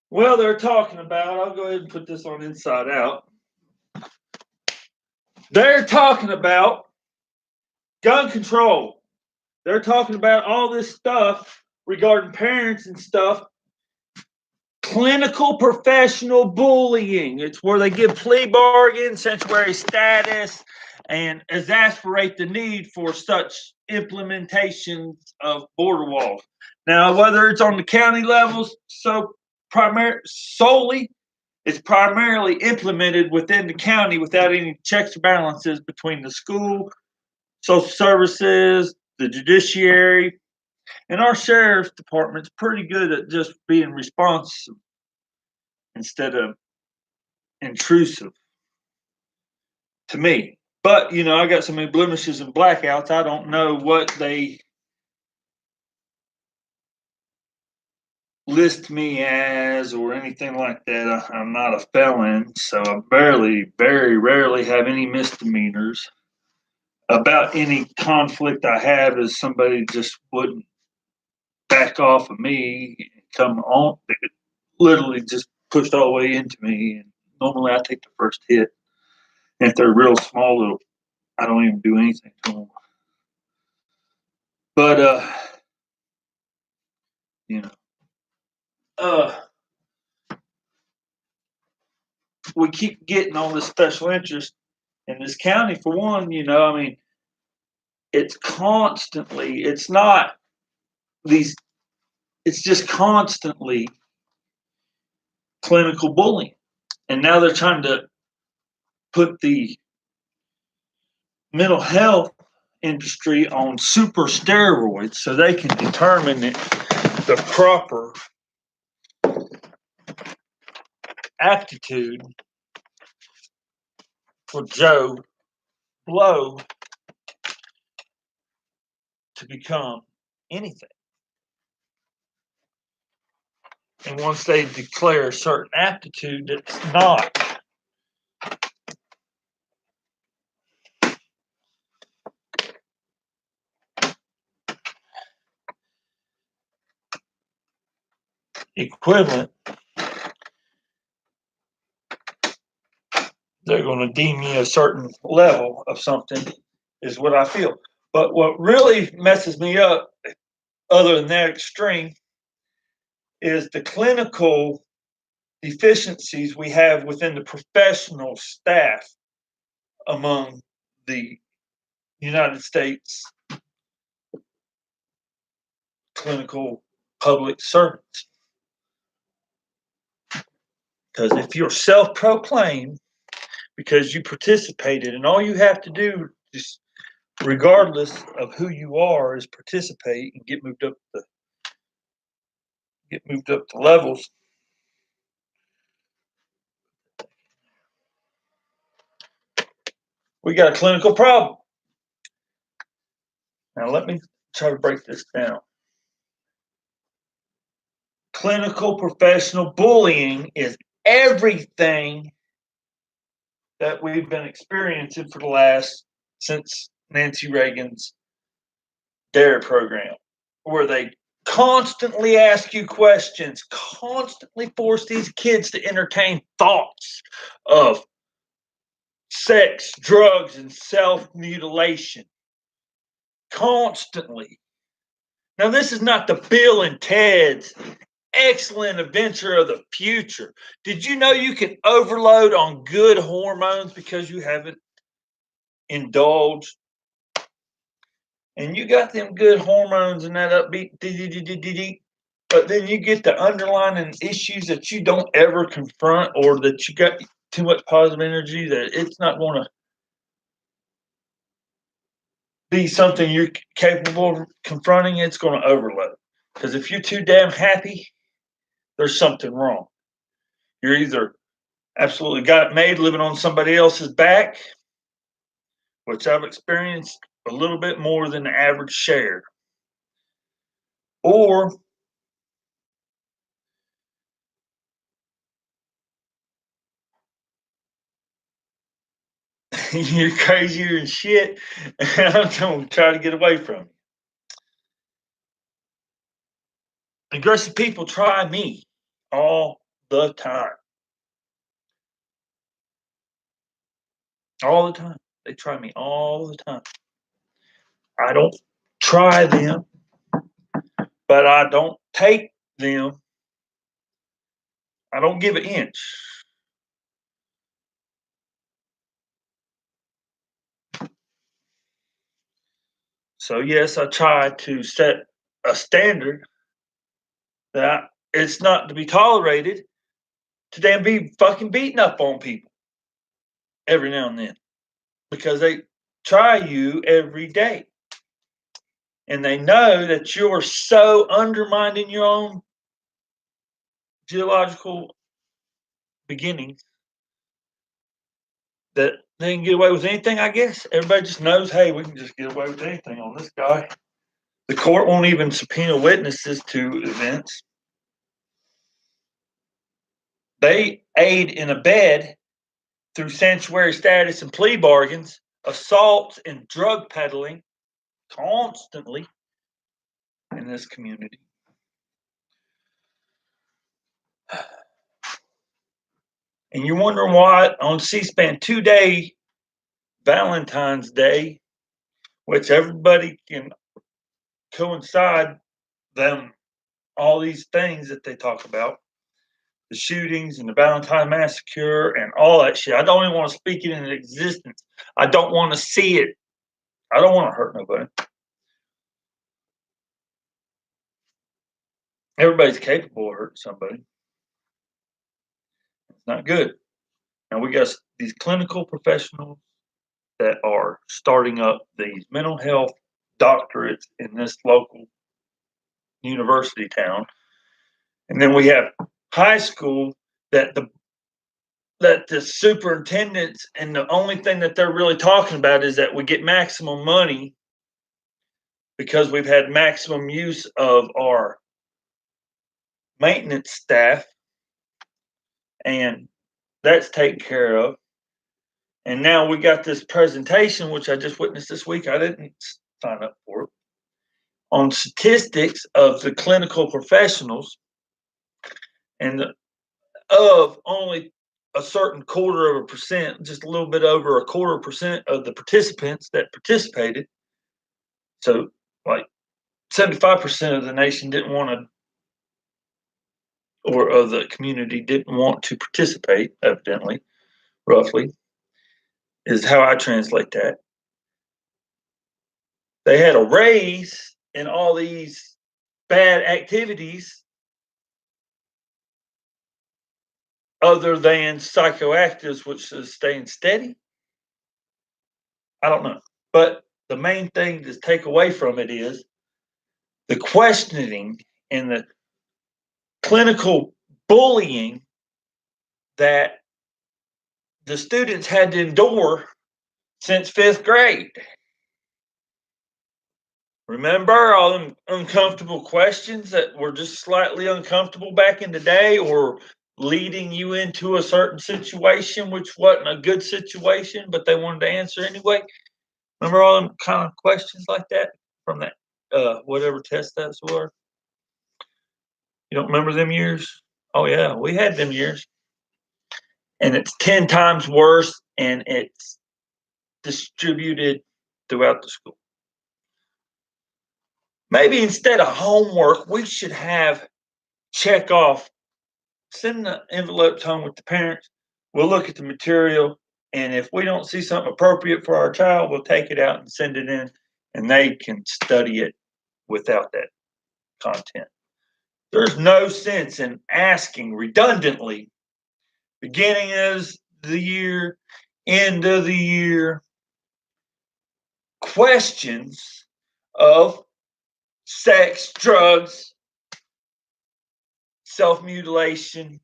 Well, they're talking about, I'll go ahead and put this on Inside Out. They're talking about gun control. They're talking about all this stuff regarding parents and stuff. Clinical professional bullying. It's where they give plea bargains, sanctuary status, and exasperate the need for such implementations of border walls. Now, whether it's on the county levels, solely, it's primarily implemented within the county without any checks or balances between the school, social services, the judiciary, and our sheriff's department's pretty good at just being responsive instead of intrusive to me. But I got so many blemishes and blackouts. I don't know what they list me as or anything like that. I'm not a felon, so I very rarely have any misdemeanors. About any conflict I have is somebody just wouldn't back off of me and come on. It literally just pushed all the way into me. And normally I take the first hit. And if they're real small, I don't even do anything to them. But you know, we keep getting all this special interest in this county. For one, I mean, it's constantly. It's not these. It's just constantly clinical bullying, and now they're trying to put the mental health industry on super steroids so they can determine the proper aptitude for Joe Blow to become anything. And once they declare a certain aptitude, it's not equivalent, they're going to deem you a certain level of something, is what I feel. But what really messes me up, other than that extreme, is the clinical deficiencies we have within the professional staff among the United States clinical public servants. Because if you're self proclaimed, because you participated, and all you have to do, just regardless of who you are, is participate and get moved up the levels. We got a clinical problem. Now let me try to break this down. Clinical professional bullying is everything that we've been experiencing for the last since Nancy Reagan's DARE program, where they constantly ask you questions, constantly force these kids to entertain thoughts of sex, drugs, and self mutilation. Constantly. Now, this is not the Bill and Ted's Excellent Adventure of the Future. Did you know you can overload on good hormones because you haven't indulged? And you got them good hormones and that upbeat, but then you get the underlying issues that you don't ever confront, or that you got too much positive energy that it's not going to be something you're capable of confronting. It's going to overload. Because if you're too damn happy, there's something wrong. You're either absolutely got it made living on somebody else's back, which I've experienced a little bit more than the average share, or you're crazier than shit, and I'm going to try to get away from you. Aggressive people try me all the time. All the time. They try me all the time. I don't try them, but I don't take them. I don't give an inch. So yes, I try to set a standard that it's not to be tolerated to damn be fucking beating up on people every now and then because they try you every day. And they know that you're so undermining your own geological beginnings that they can get away with anything, I guess. Everybody just knows, hey, we can just get away with anything on this guy. The court won't even subpoena witnesses to events. They aid and abet through sanctuary status and plea bargains, assaults and drug peddling constantly in this community. And you're wondering why on C-SPAN today, Valentine's Day, which everybody can coincide them, all these things that they talk about, the shootings and the Valentine massacre and all that shit. I don't even want to speak it into existence. I don't want to see it. I don't want to hurt nobody. Everybody's capable of hurting somebody. It's not good. And we got these clinical professionals that are starting up these mental health doctorates in this local university town. And then we have high school that the superintendents and the only thing that they're really talking about is that we get maximum money because we've had maximum use of our maintenance staff and that's taken care of. And now we got this presentation, which I just witnessed this week. I didn't sign up for it, on statistics of the clinical professionals and of only a certain quarter of a percent, just a little bit over a quarter percent of the participants that participated. So, like 75% of the nation didn't want to, or of the community didn't want to participate, evidently, roughly, is how I translate that. They had a raise in all these bad activities other than psychoactives, which is staying steady. I don't know. But the main thing to take away from it is the questioning and the clinical bullying that the students had to endure since fifth grade. Remember all them uncomfortable questions that were just slightly uncomfortable back in the day, or leading you into a certain situation which wasn't a good situation, but they wanted to answer anyway? Remember all them kind of questions like that from that whatever test that was? You don't remember them years? Oh yeah, we had them years. And it's 10 times worse and it's distributed throughout the school. Maybe instead of homework, we should have check off, send the envelopes home with the parents. We'll look at the material, and if we don't see something appropriate for our child, we'll take it out and send it in, and they can study it without that content. There's no sense in asking redundantly, beginning of the year, end of the year, questions of sex, drugs, self-mutilation,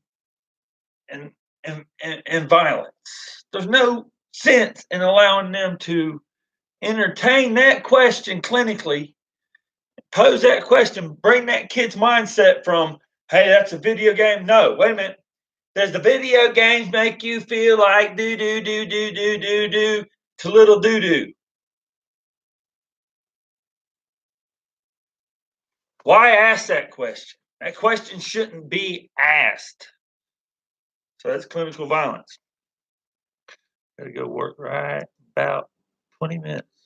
and violence. There's no sense in allowing them to entertain that question clinically, pose that question, bring that kid's mindset from, hey, that's a video game. No, wait a minute. Does the video games make you feel like do do do do do do do to little doo doo? Why ask that question? That question shouldn't be asked. So that's clinical violence. Gotta go work right about 20 minutes.